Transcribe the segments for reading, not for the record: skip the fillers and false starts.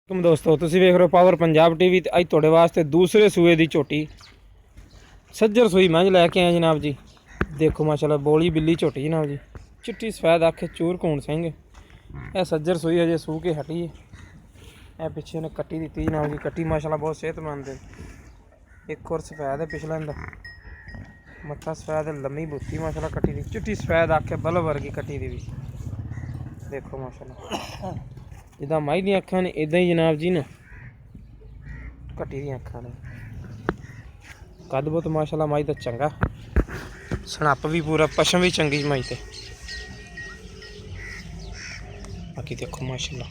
ਦੋਸਤੋ ਤੁਸੀਂ ਵੇਖ ਰਹੇ ਹੋ ਪਾਵਰ ਪੰਜਾਬ ਟੀਵੀ ਤੇ ਅੱਜ ਤੁਹਾਡੇ ਵਾਸਤੇ ਦੂਸਰੇ ਸੂਏ ਦੀ ਝੋਟੀ ਸੱਜਰ ਸੂਈ ਮੱਝ ਲੈ ਕੇ ਆਏ ਜਨਾਬ ਜੀ। ਦੇਖੋ ਮਾਸ਼ਾਅੱਲਾ ਬੋਲੀ ਬਿੱਲੀ ਝੋਟੀ ਜਨਾਬ ਜੀ, ਚਿੱਟੀ ਸਫੈਦ ਅੱਖ ਚੂਰ ਘੂਣ ਸਿੰਘ। ਇਹ ਸੱਜਰ ਸੂਈ ਹਜੇ ਸੂ ਕੇ ਹਟੀ ਹੈ। ਇਹ ਪਿੱਛੇ ਨੇ ਕੱਟੀ ਦਿੱਤੀ ਜਨਾਬ ਜੀ, ਕੱਟੀ ਮਾਸ਼ਾਅੱਲਾ ਬਹੁਤ ਸਿਹਤਮੰਦ ਹੈ। ਇੱਕ ਹੋਰ ਸਫੈਦ ਹੈ ਪਿਛਲਾ ਇਹਦਾ ਮੱਥਾ ਸਫੈਦ ਲੰਮੀ ਬੁੱਤੀ ਮਾਸ਼ਾਅੱਲਾ ਕੱਟੀ ਦੀ, ਚਿੱਟੀ ਸਫੈਦ ਅੱਖ ਬਲਬ ਵਰਗੀ ਕੱਟੀ ਦੀ ਵੀ। ਦੇਖੋ ਮਾਸ਼ਾਅੱਲਾ ਜਿੱਦਾਂ ਮਾਈ ਦੀਆਂ ਅੱਖਾਂ ਨੇ ਇਦਾਂ ਹੀ ਜਨਾਬ ਜੀ ਨਾ ਕੱਟੀ ਦੀਆਂ ਅੱਖਾਂ ਨੇ। ਕੱਦ ਬਹੁਤ ਮਾਸ਼ਾਅੱਲਾ ਮਾਈ ਦਾ ਚੰਗਾ, ਸਣੱਪ ਵੀ ਪੂਰਾ, ਪਸ਼ਮ ਵੀ ਚੰਗੀ ਮਾਈ ਤੇ। ਬਾਕੀ ਦੇਖੋ ਮਾਸ਼ਾਅੱਲਾ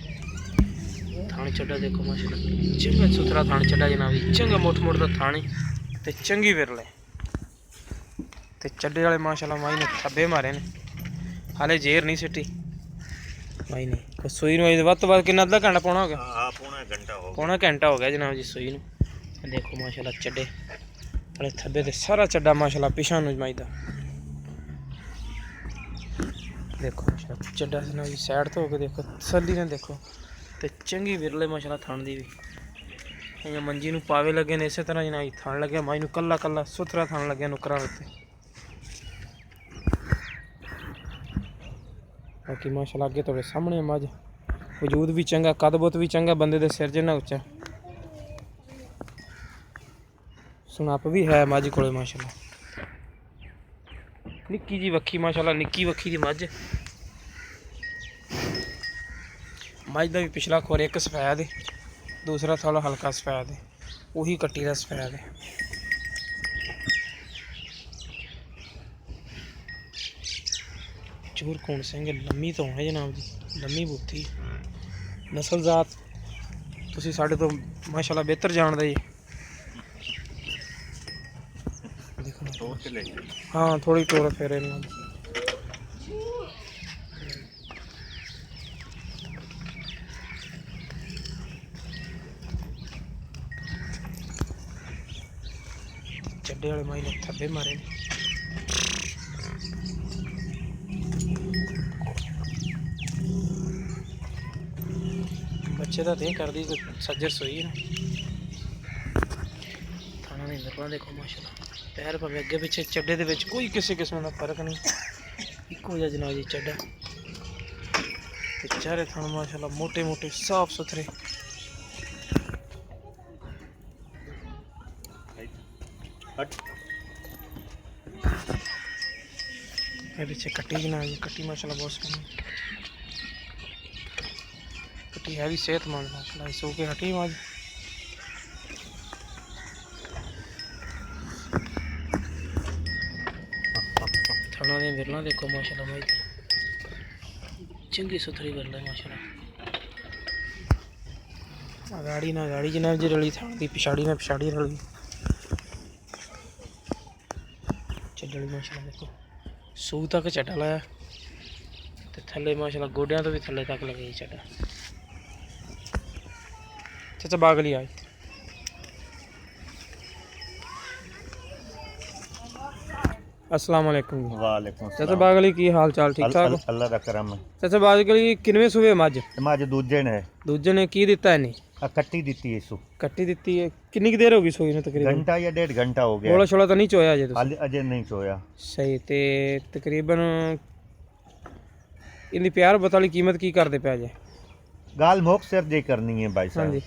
ਥਾਣ ਚੱਡਾ ਦੇਖੋ ਮਾਸ਼ਾਅੱਲਾ ਚੰਗਾ ਸੁਥਰਾ ਥਾਣ ਚੱਡਾ ਜਨਾਬ ਜੀ, ਚੰਗਾ ਮੋਟ ਮੋਟ ਦਾ ਥਾਣੀ ਤੇ ਚੰਗੀ ਵਿਰਲੇ ਤੇ ਚੱਡੇ ਵਾਲੇ ਮਾਸ਼ਾਅੱਲਾ ਮਾਈ ਨੇ ਥੱਬੇ ਮਾਰੇ ਨੇ, ਹਾਲੇ ਜੇਰ ਨਹੀਂ ਸਿੱਟੀ ਮਾਈ ਨੇ। ਸੂਈ ਨੂੰ ਵੱਧ ਤੋਂ ਵੱਧ ਕਿੰਨਾ ਅੱਧਾ ਘੰਟਾ ਪਾਉਣਾ ਹੋ ਗਿਆ? ਹਾਂ ਪੌਣਾ ਘੰਟਾ ਹੋ ਗਿਆ ਜਨਾਬ ਜੀ ਸੂਈ ਨੂੰ। ਦੇਖੋ ਮਾਸ਼ਾਅੱਲਾ ਚੱਡੇ ਵਾਲੇ ਥੱਬੇ ਤੇ ਸਾਰਾ ਚੱਡਾ ਮਾਸ਼ਾਅੱਲਾ ਪਿਛਾਂ ਨੂੰ ਮਾਈ ਦਾ। ਦੇਖੋ ਮਾਸ਼ਾਅੱਲਾ ਚੱਡਾ ਜਨਾਬ ਜੀ ਸਾਈਡ ਤੋਂ ਹੋ ਕੇ ਦੇਖੋ ਤਸੱਲੀ ਨਾਲ ਦੇਖੋ ਤੇ ਚੰਗੀ ਵਿਰਲੇ ਮਾਸ਼ਾਅੱਲਾ ਥਣ ਦੀ ਵੀ। ਇਹ ਮੰਜੀ ਨੂੰ ਪਾਵੇ ਲੱਗੇ ਨੇ ਇਸੇ ਤਰ੍ਹਾਂ ਜਨਾਬ ਜੀ ਥਣ ਲੱਗਿਆ ਮਾਈ ਨੂੰ, ਕੱਲਾ ਕੱਲਾ ਸੁਥਰਾ ਥਣ ਲੱਗਿਆ ਨੁਕਰਾਂ ਉੱਤੇ। ਬਾਕੀ ਮਾਸ਼ਾਅੱਲਾ ਅੱਗੇ ਤੁਹਾਡੇ ਸਾਹਮਣੇ ਮੱਝ ਵਜੂਦ ਵੀ ਚੰਗਾ, ਕੱਦ ਬਹੁਤ ਵੀ ਚੰਗਾ, ਬੰਦੇ ਦੇ ਸਿਰ ਜਿੰਨਾ ਉੱਚਾ, ਸੁਣਾਪ ਵੀ ਹੈ ਮੱਝ ਕੋਲੇ ਮਾਸ਼ਾਅੱਲਾ। ਨਿੱਕੀ ਜੀ ਵੱਖੀ ਮਾਸ਼ਾਅੱਲਾ, ਨਿੱਕੀ ਵੱਖੀ ਦੀ ਮੱਝ। ਮੱਝ ਦਾ ਵੀ ਪਿਛਲਾ ਖੋਰ ਇੱਕ ਸਫੈਦ ਹੈ, ਦੂਸਰਾ ਥੋੜਾ ਹਲਕਾ ਸਫੈਦ ਹੈ, ਉਹੀ ਕੱਟੀ ਦਾ ਸਫੈਦ ਹੈ। ਚੂਰ ਘੂਣ ਸਿੰਘ ਲੰਮੀ ਤੋਂ ਹੈ ਜਨਾਬ ਜੀ, ਲੰਮੀ ਬੂਥੀ ਨਸਲ ਜ਼ਾਤ ਤੁਸੀਂ ਸਾਡੇ ਤੋਂ ਮਾਸ਼ਾਅੱਲਾ ਬਿਹਤਰ ਜਾਣਦੇ ਜੀ। ਦੇਖੋ ਹਾਂ ਥੋੜੀ ਟੋਰ ਫੇਰੇ ਇਹਨਾਂ ਦੀ। ਚੱਡੇ ਵਾਲੇ ਮਾਈ ਨੇ ਥੱਬੇ ਮਾਰੇ ਨੇ। ਬੱਚੇ ਦਾ ਤੇ ਕਰਦੀ ਸੱਜਰ ਸੋਈ ਨਾ। ਥਾਣਾ ਨਹੀਂ ਨਰਵਾ ਦੇਖੋ ਮਾਸ਼ਾਅੱਲਾ, ਪੈਰ ਭਾਵੇਂ ਅੱਗੇ ਪਿੱਛੇ ਚੱਡੇ ਦੇ ਵਿੱਚ ਕੋਈ ਕਿਸੇ ਕਿਸਮ ਦਾ ਫਰਕ ਨਹੀਂ, ਇੱਕੋ ਜਿਹਾ ਜਨਾਬ ਜੀ ਚੱਡਾ ਤੇ ਚਾਰੇ ਥਣ ਮਾਸ਼ਾਅੱਲਾ ਮੋਟੇ ਮੋਟੇ ਸਾਫ ਸੁਥਰੇ। ਇਹ ਪਿੱਛੇ ਕੱਟੀ ਜਨਾਬ ਜੀ, ਕੱਟੀ ਮਾਸ਼ਾਅੱਲਾ ਬਹੁਤ ਸੋਹਣੀ ਕੱਟੀ है भी सेहतमंद माशाल्लाह। सो के हटी मज थोड़ा ने विरला देखो माशाल्लाह भाई चंगी सुथरी विरला माशाल्लाह। गाड़ी ना गाड़ी जनाब जी रली थान दी, पिछाड़ी ना पिछाड़ी रली चढ़ी माशाल्लाह। देखो सू तक चढ़ा लाया ते थले माशाल्लाह गोडियां तो भी थले तक लगे चढ़ा। चाचा बागली आए अस्सलाम वालेकुम। वालेकुम चाचा बागली की हाल चाल ठीक ठाक? अल्लाह दा करम है। चाचा बागली किनवे सूबे मज? मज दूजे ने की दिता है नहीं? कट्टी दी है इसू। कट्टी दी है। कितनी की देर होगी सोई ने तकरीबन? घंटा या 1.5 घंटा हो गया। बोला छोड़ा तो नहीं चोया अजे तुसी? अजे नहीं चोया। सही ते तकरीबन इनकी प्यार बताली कीमत की करदे पे अजे? गाल मोक सिर दे करनी है भाई साहब। हां जी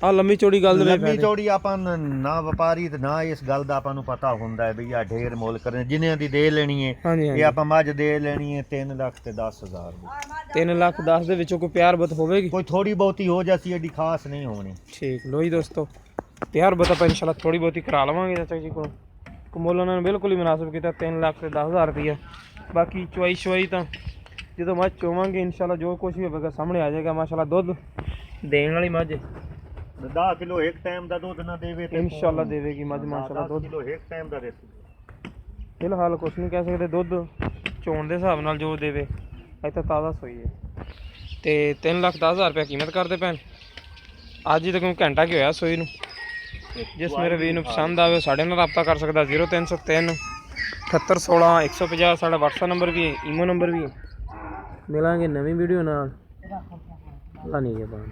ਆ ਲੰਮੀ ਚੌੜੀ ਗੱਲ ਦੇ ਲੰਮੀ ਚੌੜੀ ਆਪਾਂ ਨਾ ਵਪਾਰੀ ਤੇ ਨਾ ਇਸ ਗੱਲ ਦਾ ਆਪਾਂ ਨੂੰ ਪਤਾ ਹੁੰਦਾ ਹੈ ਵੀ ਆ ਢੇਰ ਮੁੱਲ ਕਰਨੇ ਜਿਨ੍ਹਾਂ ਦੀ ਦੇ ਲੈਣੀ ਹੈ। ਇਹ ਆਪਾਂ ਮੱਝ ਦੇ ਲੈਣੀ ਹੈ 3 ਲੱਖ ਤੇ 10,000 ਦੀ। 3 ਲੱਖ 10 ਦੇ ਵਿੱਚੋਂ ਕੋਈ ਪਿਆਰ ਬਤ ਹੋਵੇਗੀ? ਕੋਈ ਥੋੜੀ ਬਹੁਤੀ ਹੋ ਜਾਸੀ, ਏਡੀ ਖਾਸ ਨਹੀਂ ਹੋਣੀ। ਠੀਕ ਲੋ ਜੀ ਦੋਸਤੋ, ਪਿਆਰ ਬਤ ਆਪਾਂ ਇਨਸ਼ਾਅੱਲਾ ਥੋੜੀ ਬਹੁਤੀ ਕਰਾ ਲਵਾਂਗੇ ਚਾਚਾ ਜੀ ਕੋਲ। ਮੁੱਲ ਉਹਨਾਂ ਨੇ ਬਿਲਕੁਲ ਹੀ ਮੁਨਾਸਿਬ ਕੀਤਾ 3 ਲੱਖ ਤੇ 10,000 ਰੁਪਈਆ। ਬਾਕੀ ਚੁਆਈ ਸ਼ਵਾਈ ਤਾਂ ਜਦੋਂ ਮੱਝ ਚੋਵਾਂਗੇ ਇਨਸ਼ਾਅੱਲਾ ਜੋ ਕੁਝ ਵੀ ਹੋਵੇਗਾ ਸਾਹਮਣੇ ਆ ਜਾਏਗਾ। ਮਾਸ਼ਾਅੱਲਾ ਦੁੱਧ ਦੇਣ ਵਾਲੀ ਮੱਝ 10 किलो एक टाइम ਦਾ ਦੁੱਧ ਨਾ ਦੇਵੇ ਤੇ ਇਨਸ਼ਾਅੱਲਾ ਦੇਵੇਗੀ ਮੱਝ ਮਾਸ਼ਾਅੱਲਾ। ਦੁੱਧ 10 ਕਿਲੋ ਇੱਕ ਟਾਈਮ ਦਾ ਦੇ ਫਿਲਹਾਲ ਕੁਛ ਨਹੀਂ ਕਹਿ ਸਕਦੇ, ਦੁੱਧ ਚੋਣ ਦੇ ਹਿਸਾਬ ਨਾਲ ਜੋ ਦੇਵੇ। ਅੱਜ ਤਾਂ ਤਾਜ਼ਾ ਸੋਈ ਹੈ ਤੇ 3,10,000 ਰੁਪਏ ਕੀਮਤ ਕਰਦੇ ਪੈਣ। ਅੱਜ ਹੀ ਤੱਕ ਘੰਟਾ ਕੀ ਹੋਇਆ ਸੋਈ ਨੂੰ। ਜਿਸ ਮੇਰੇ ਵੀਰ ਨੂੰ ਪਸੰਦ ਆਵੇ ਸਾਡੇ ਨਾਲ ਰਾਬਤਾ ਕਰ ਸਕਦਾ 0303 7816 150। ਸਾਡਾ WhatsApp ਨੰਬਰ ਵੀ ਹੈ, ਈਮੋ ਨੰਬਰ ਵੀ ਹੈ। ਮਿਲਾਂਗੇ ਨਵੀਂ ਵੀਡੀਓ ਨਾਲ। ਪਤਾ ਨਹੀਂ ਜੇ ਬਾਣ